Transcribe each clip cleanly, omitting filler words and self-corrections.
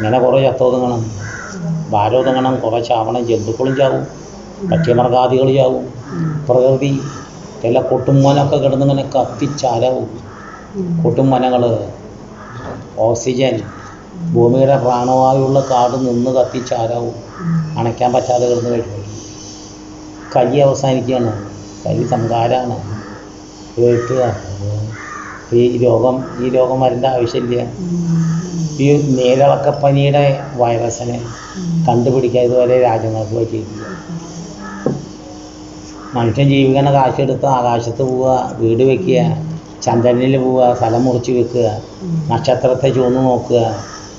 ഇങ്ങനെ കുറേ ചത്തൊതുങ്ങണം, ഭാരൊതുങ്ങണം, കുറേ ചാവണം, ജന്തുക്കളും ചാവും, പക്ഷിമൃഗാദികൾ ചാവും, പ്രകൃതി എല്ലാ കൊട്ടുമ്മനൊക്കെ കിടന്നിങ്ങനെ കത്തിച്ചാലാവും. കൊട്ടുമ്മനകൾ, ഓക്സിജൻ, ഭൂമിയുടെ പ്രാണവായുള്ള കാട് നിന്ന് കത്തിച്ചാലാവും, അണയ്ക്കാൻ പറ്റാതെ കിടന്ന് കഴിഞ്ഞു. കലി അവസാനിക്കുകയാണ്, കലി സംഹാരമാണ്. കേട്ടുക, ഈ രോഗം വരേണ്ട ആവശ്യമില്ല. ഈ നീരിളക്കപ്പനിയുടെ വൈറസിനെ കണ്ടുപിടിക്കാൻ ഇതുവരെ രാജ്യങ്ങൾക്ക് പറ്റിയിട്ടില്ല. മനുഷ്യൻ ജീവിക്കണ കാശെടുത്ത് ആകാശത്ത് പോവുക, വീട് വയ്ക്കുക, ചന്ദ്രനിൽ പോവുക, സ്ഥലം മുറിച്ച് വെക്കുക, നക്ഷത്രത്തെ ചൂന്ന് നോക്കുക,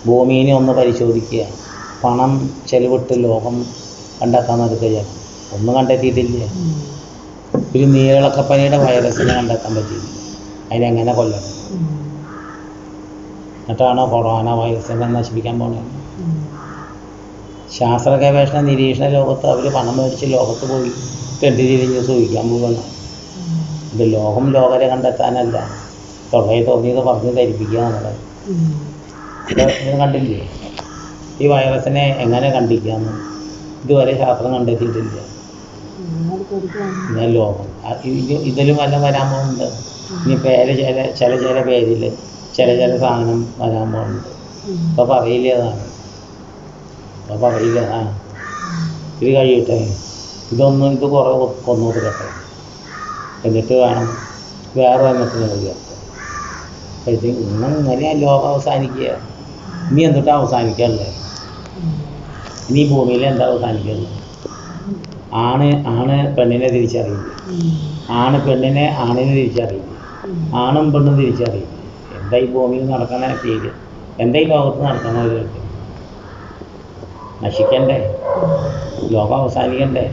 ഭൂമിയെ ഒന്ന് പരിശോധിക്കുക, പണം ചെലവിട്ട് ലോകം കണ്ടെത്താൻ നടക്കുക. ഒന്നും കണ്ടെത്തിയിട്ടില്ല. ഒരു നീരിളക്കപ്പനിയുടെ വൈറസിനെ കണ്ടെത്താൻ പറ്റിയില്ല. അതിനെങ്ങനെ കൊല്ലണം? എന്നിട്ടാണോ കൊറോണ വൈറസിനെ നശിപ്പിക്കാൻ പോകുന്നത്? ശാസ്ത്ര ഗവേഷണ നിരീക്ഷണ ലോകത്ത് അവർ പണം മേടിച്ച് ലോകത്ത് പോയി തെണ്ടി തിരിഞ്ഞ് സൂഹിക്കാൻ പോവുകയാണ്. ഇത് ലോകരെ കണ്ടെത്താനല്ല, തൊള്ളയെ തോന്നിയത് പറഞ്ഞ് ധരിപ്പിക്കുക നമ്മളെ. ഇത് കണ്ടില്ലേ? ഈ വൈറസിനെ എങ്ങനെ കണ്ടിക്കാമെന്ന് ഇതുവരെ ശാസ്ത്രം കണ്ടെത്തിയിട്ടില്ല. ഞാൻ ലോകം ഇതിലും വല്ല വരാൻ പോകുന്നുണ്ട്. ഇനി ചില പേരിൽ ചില സാധനം വരാൻ പോകുന്നുണ്ട്. ഇപ്പോൾ പറയില്ല, അതാണ് ഇപ്പോൾ പറയില്ല. ഇത് കഴിയട്ടെ, ഇത് കുറേ കൊന്നൊതുക്കട്ടെ, എന്നിട്ട് വേണം വേറെ എണ്ണത്തിന് കഴിയട്ടെ. ഇങ്ങനെയാണ് ലോകം അവസാനിക്കുക. ഇനി എന്തിട്ടാണ് അവസാനിക്കാനുള്ളത്? ഇനി ഭൂമിയിൽ എന്താ അവസാനിക്കുന്നത്? ആണ് പെണ്ണിനെ തിരിച്ചറിയില്ല, ആണ് പെണ്ണിനെ ആണിനെ തിരിച്ചറിയില്ല, ആണും പെണ്ണും തിരിച്ചറിയില്ല. എന്താ ഈ ഭൂമിയിൽ നടക്കണ പേര്? എന്താ ഈ ലോകത്ത് നടക്കണവർക്ക്? നശിക്കണ്ടേ? ലോകം അവസാനിക്കണ്ടേ?